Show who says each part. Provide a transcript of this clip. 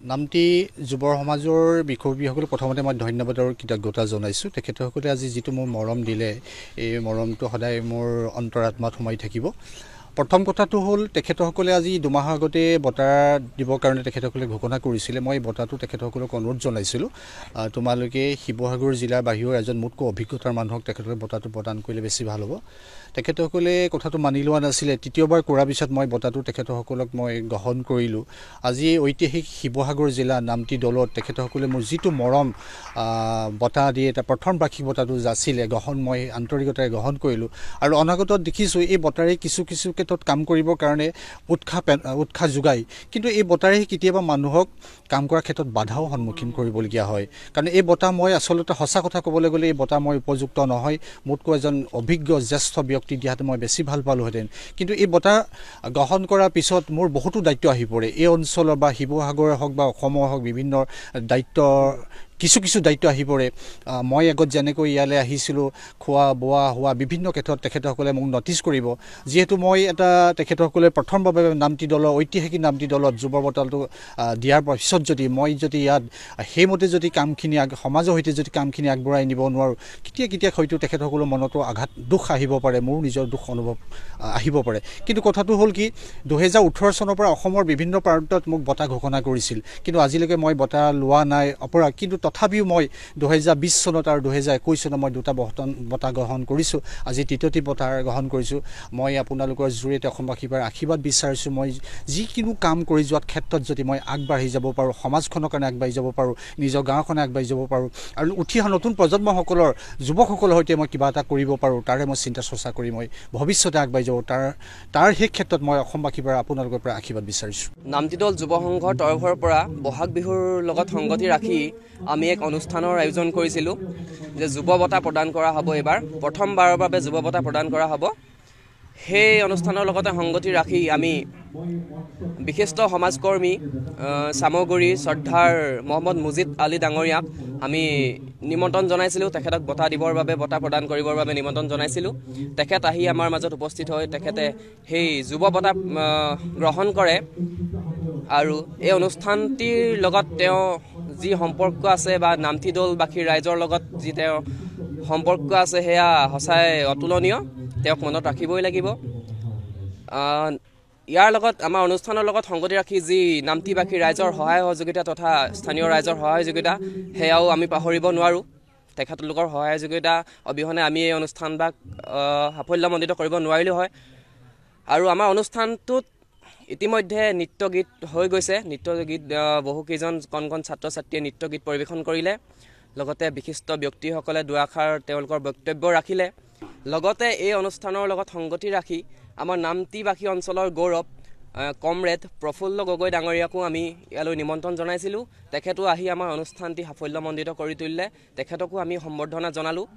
Speaker 1: নামটি যুৱৰ সমাজৰ বিষয়ববীয়াসকলক প্ৰথমতে মই ধন্যবাদ আৰু কৃতজ্ঞতা জনাইছোঁ। তেখেতসকলে আজি যিটো মোৰ মৰম দিলে, এই মৰমটো সদায় মোৰ অন্তৰাত্মাত সোমাই থাকিব। প্ৰথম কথাটো হ'ল, তেখেতসকলে আজি 2 মাহৰ আগতে বঁটা দিবৰ কাৰণে তেখেতসকলে ঘোষণা কৰিছিলে। মই বঁটাটো তেখেতসকলক অনুৰোধ জনাইছিলোঁ, তোমালোকে শিৱসাগৰ জিলাৰ বাহিৰৰ এজন মোতকৈ অভিজ্ঞতাৰ মানুহক তেখেতসকলে বঁটাটো প্ৰদান কৰিলে বেছি ভাল হ'ব। তেখেতসকলে কথাটো মানি লোৱা নাছিলে। তৃতীয়বাৰ কৰাৰ পিছত মই বঁটাটো তেখেতসকলক মই গ্ৰহণ কৰিলোঁ। আজি ঐতিহাসিক শিৱসাগৰ জিলা নামটি দলত তেখেতসকলে মোৰ যিটো মৰম বঁটা দিয়ে, এটা প্ৰথম বাৰ্ষিক বঁটাটো যাচিলে, মই আন্তৰিকতাৰে গ্ৰহণ কৰিলোঁ। আৰু অনাগতত দেখিছোঁ এই বঁটাৰে কিছু ক্ষেত্ৰত কাম কৰিবৰ কাৰণে উৎসাহ যোগায়, কিন্তু এই বঁটাৰে কেতিয়াবা মানুহক কাম কৰাৰ ক্ষেত্ৰত বাধাও সন্মুখীন কৰিবলগীয়া হয়। কাৰণ এই বঁটা মই আচলতে সঁচা কথা ক'বলৈ গ'লে এই বঁটা মই উপযুক্ত নহয়। মোতকৈ এজন অভিজ্ঞ জ্যেষ্ঠ ব্যক্তি দিয়াহেঁতে মই বেছি ভাল পালোহেঁতেন। কিন্তু এই বঁটা গ্ৰহণ কৰাৰ পিছত মোৰ বহুতো দায়িত্ব আহি পৰে। এই অঞ্চলৰ বা শিৱসাগৰে হওক বা অসমৰ হওক বিভিন্ন দায়িত্ব, কিছু দায়িত্ব আহি পৰে। মই আগত যেনেকৈ ইয়ালৈ আহিছিলোঁ, খোৱা বোৱা হোৱা বিভিন্ন ক্ষেত্ৰত তেখেতসকলে মোক নটিচ কৰিব। যিহেতু মই তেখেতসকলে প্ৰথমবাৰ নামটি দলৰ, ঐতিহাসিক নামটি দলত যুৱ বঁটাটো দিয়াৰ পিছত যদি ইয়াত সেইমতে যদি কামখিনি সমাজৰ সৈতে যদি কামখিনি আগবঢ়াই নিব নোৱাৰোঁ, কেতিয়া হয়তো তেখেতসকলৰ মনতো দুখ আহিব পাৰে, মোৰো নিজৰ দুখ অনুভৱ আহিব পাৰে। কিন্তু কথাটো হ'ল কি, 2018 চনৰ পৰা অসমৰ বিভিন্ন প্ৰান্তত মোক বঁটা ঘোষণা কৰিছিল, কিন্তু আজিলৈকে মই বঁটা লোৱা নাই অপৰাধ। কিন্তু তথাপিও মই 2020 চনত আৰু 2021 চনত মই 2টা বঁটা গ্ৰহণ কৰিছোঁ। আজি 3য়টি বঁটা গ্ৰহণ কৰিছোঁ। মই আপোনালোকৰ জৰিয়তে অসমবাসীৰ পৰা আশীৰ্বাদ বিচাৰিছোঁ। মই যিকোনো কাম কৰি যোৱাত ক্ষেত্ৰত যদি মই আগবাঢ়ি যাব পাৰোঁ, সমাজখনৰ কাৰণে আগবাঢ়ি যাব পাৰোঁ, নিজৰ গাঁওখনে আগবাঢ়ি যাব পাৰোঁ, আৰু উঠি অহা নতুন প্ৰজন্মসকলৰ যুৱকসকলৰ সৈতে মই কিবা এটা কৰিব পাৰোঁ, তাৰে মই চিন্তা চৰ্চা কৰি মই ভৱিষ্যতে আগবাঢ়ি যাব, তাৰ সেই ক্ষেত্ৰত মই অসমবাসীৰ পৰা আপোনালোকৰ পৰা আশীৰ্বাদ বিচাৰিছোঁ।
Speaker 2: নামটি দল যুৱ সংঘৰ তৰফৰ পৰা বহাগ বিহুৰ লগত সংগতি ৰাখি আমি এক অনুষ্ঠানৰ আয়োজন কৰিছিলোঁ যে যুৱ বঁটা প্ৰদান কৰা হ'ব। এইবাৰ প্ৰথমবাৰৰ বাবে যুৱ বঁটা প্ৰদান কৰা হ'ব। সেই অনুষ্ঠানৰ লগতে সংগতি ৰাখি আমি বিশিষ্ট সমাজকৰ্মী চামগুৰি শ্ৰদ্ধাৰ মহম্মদ মুজিদ আলী ডাঙৰীয়াক আমি নিমন্ত্ৰণ জনাইছিলোঁ। তেখেতক বঁটা দিবৰ বাবে, বঁটা প্ৰদান কৰিবৰ বাবে নিমন্ত্ৰণ জনাইছিলোঁ। তেখেত আহি আমাৰ মাজত উপস্থিত হৈ তেখেতে সেই যুৱ বঁটা গ্ৰহণ কৰে। আৰু এই অনুষ্ঠানটিৰ লগত তেওঁ যি সম্পৰ্ক আছে বা নামটি দলবাসী ৰাইজৰ লগত যি তেওঁৰ সম্পৰ্ক আছে, সেয়া সঁচাই অতুলনীয়। তেওঁক মনত ৰাখিবই লাগিব। ইয়াৰ লগত আমাৰ অনুষ্ঠানৰ লগত সংগতি ৰাখি যি নামটিবাসী ৰাইজৰ সহায় সহযোগিতা তথা স্থানীয় ৰাইজৰ সহায় সহযোগিতা, সেয়াও আমি পাহৰিব নোৱাৰোঁ। তেখেতলোকৰ সহায় সহযোগিতা অবিহনে আমি এই অনুষ্ঠানভাগ সাফল্যমণ্ডিত কৰিব নোৱাৰিলোঁ হয়। আৰু আমাৰ অনুষ্ঠানটোত ইতিমধ্যে নৃত্য গীত হৈ গৈছে। নৃত্য গীত বহুকেইজন কণ ছাত্ৰ ছাত্ৰীয়ে নৃত্য গীত পৰিৱেশন কৰিলে। লগতে বিশিষ্ট ব্যক্তিসকলে দুআষাৰ তেওঁলোকৰ বক্তব্য ৰাখিলে। লগতে এই অনুষ্ঠানৰ লগত সংগতি ৰাখি আমাৰ নামটিবাসী অঞ্চলৰ গৌৰৱ কমৰেড প্ৰফুল্ল গগৈ ডাঙৰীয়াকো আমি ইয়ালৈ নিমন্ত্ৰণ জনাইছিলোঁ। তেখেতো আহি আমাৰ অনুষ্ঠানটি সাফল্যমণ্ডিত কৰি তুলিলে। তেখেতকো আমি সম্বৰ্ধনা জনালোঁ।